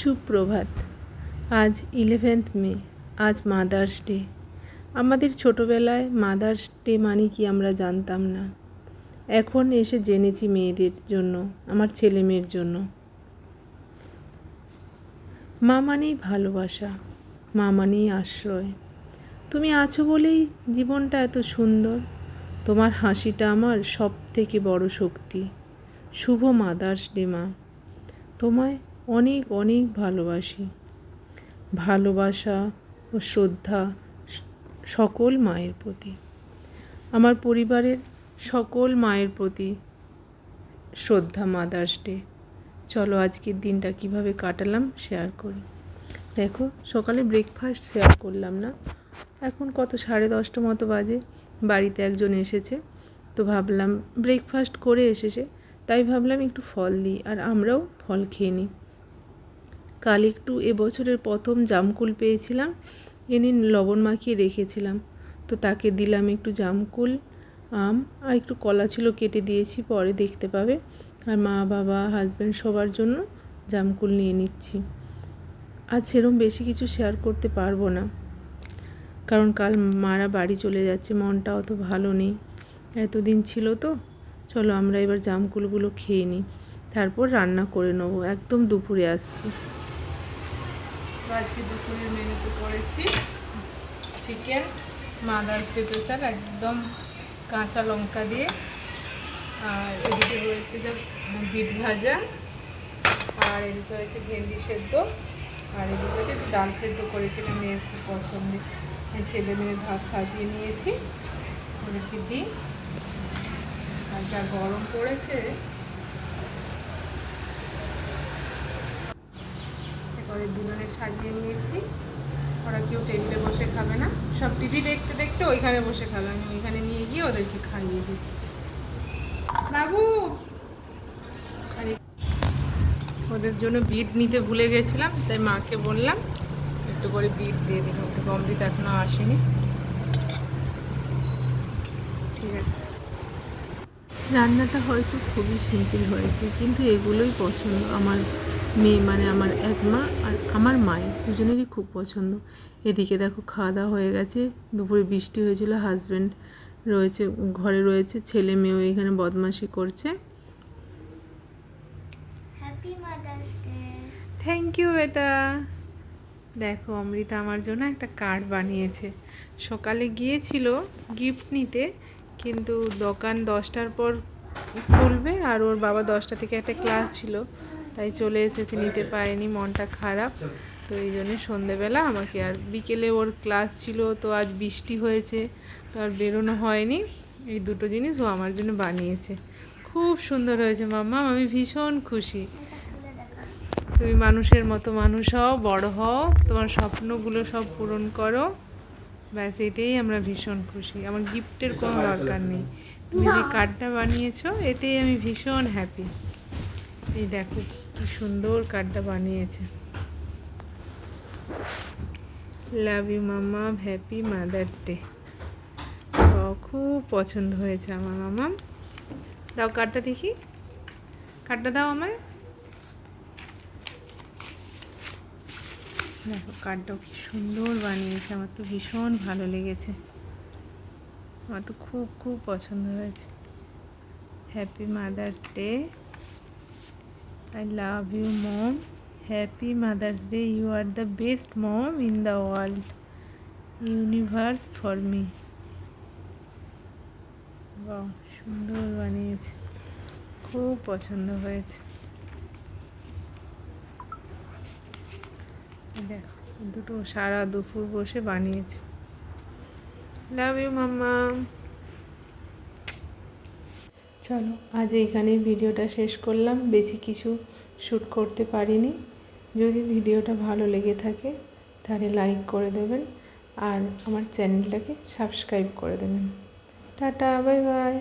সুপ্রভাত। আজ 11th মে। আজ মাদার্স ডে। আমাদের ছোটোবেলায় মাদার্স ডে মানে কি আমরা জানতাম না। এখন এসে জেনেছি মেয়েদের জন্য, আমার ছেলে মেয়ের জন্য। মা মানেই ভালোবাসা, মা মানেই আশ্রয়। তুমি আছো বলেই জীবনটা এত সুন্দর। তোমার হাসিটা আমার সব থেকে বড় শক্তি। শুভ মাদার্স ডে মা। তোমায় অনেক অনেক ভালোবাসি। ভালোবাসা ও শ্রদ্ধা সকল মায়ের প্রতি, আমার পরিবারের সকল মায়ের প্রতি শ্রদ্ধা। Mother's day. চলো আজকের দিনটা কিভাবে কাটালাম শেয়ার করি। দেখো, সকালে ব্রেকফাস্ট শেয়ার করলাম না। এখন কত 10:30 মতো বাজে। বাড়িতে একজন এসেছে, তো ভাবলাম ব্রেকফাস্ট করে এসেছে, তাই ভাবলাম একটু ফল দিই আর আমরাও ফল খেয়ে নিই। কাল একটু এবছরের প্রথম জামকুল পেয়েছিলাম, এনে লবণ মাখিয়ে রেখেছিলাম, তো তাকে দিলাম একটু জামকুল, আম আর একটু কলা ছিল, কেটে দিয়েছি, পরে দেখতে পাবে। আর মা বাবা হাজব্যান্ড সবার জন্য জামকুল নিয়ে নিচ্ছি। আজ সেরকম বেশি কিছু শেয়ার করতে পারবো না, কারণ কাল মারা বাড়ি চলে যাচ্ছে, মনটা অত ভালো নেই, এতদিন ছিল তো। চলো আমরা এবার জামকুলগুলো খেয়ে নিই, তারপর রান্না করে নেবো, একদম দুপুরে আসছি। আজকে দুপুরের মেনুতে করেছি চিকেন, মাদার্স ডে স্পেশাল, একদম কাঁচা লঙ্কা দিয়ে। আর এদিকে রয়েছে যে বিট ভাজা, আর এদিকে হয়েছে ভেন্ডি সেদ্ধ, আর এদিকে হচ্ছে ডাল সেদ্ধ করেছিলাম, মেয়ের খুব পছন্দের। ছেলে মেয়ের ভাত সাজিয়ে নিয়েছি, ওদেরকে দিই। আর যা গরম পড়েছে, ওদের দুজনে সাজিয়ে নিয়েছি। ওরা কেউ টেবিলে বসে খাবে না, সব টিভি দেখতে দেখতে ওইখানে বসে খাবে। আমি ওইখানে নিয়ে গিয়ে ওদেরকে খাইয়ে দিই। বাবু, ওদের জন্য বিট নিতে ভুলে গেছিলাম, তাই মাকে বললাম একটু করে বিট দিয়ে দিন। ওদের অমৃত এখনও আসেনি। ঠিক আছে, রান্নাটা হয়তো খুবই সিম্পল হয়েছে, কিন্তু এগুলোই পছন্দ আমার মেয়ে, মানে আমার এক মা আর আমার মায়ের দুজনেরই খুব পছন্দ। এদিকে দেখো খাওয়া দাওয়া হয়ে গেছে। দুপুরে বৃষ্টি হয়েছিল, হাজব্যান্ড রয়েছে ঘরে, রয়েছে ছেলে মেয়েও এখানে বদমাশি করছে। থ্যাংক ইউ বেটা। দেখো অমৃতা আমার জন্য একটা কার্ড বানিয়েছে। সকালে গিয়েছিল গিফট নিতে, কিন্তু দোকান 10টার পর খুলবে, আর ওর বাবা 10টা থেকে একটা ক্লাস ছিল, তাই চলে এসেছে, নিতে পারেনি, মনটা খারাপ। তো এই জন্যে সন্ধেবেলা আমাকে, আর বিকেলে ওর ক্লাস ছিল, তো আজ বৃষ্টি হয়েছে, তো আর বেরোনো হয়নি। এই দুটো জিনিস ও আমার জন্য বানিয়েছে। খুব সুন্দর হয়েছে মাম্মা, আমি ভীষণ খুশি। তুমি মানুষের মতো মানুষ হও, বড় হও, তোমার স্বপ্নগুলো সব পূরণ করো, ব্যাস এটাই আমরা ভীষণ খুশি। আমার গিফটের কোনো দরকার নেই, তুমি যে কার্ডটা বানিয়েছো এতেই আমি ভীষণ হ্যাপি। এই দেখো কি সুন্দর কার্ডটা বানিয়েছে। Love you mumma, happy mother's day. খুব পছন্দ হয়েছে আমার মাম্মা। দাও কার্ডটা দেখি, কার্ডটা দাও আমায়। দেখো কার্ডটাও কি সুন্দর বানিয়েছে, আমার তো ভীষণ ভালো লেগেছে, আমার তো খুব খুব পছন্দ হয়েছে। Happy mother's day, I love you mom, happy mother's day, you are the best mom in the world, universe for me. বাহ, সুন্দর বানিয়েছে, খুব পছন্দ হয়েছে। দেখো দুটো সারা দুপুর বসে বানিয়েছে। লাভ ইউ মাম্মা। চলো আজ এইখানেই ভিডিওটা শেষ করলাম, বেশি কিছু শ্যুট করতে পারিনি। যদি ভিডিওটা ভালো লেগে থাকে তাহলে লাইক করে দেবেন, আর আমার চ্যানেলটাকে সাবস্ক্রাইব করে দেবেন। Tata, bye bye.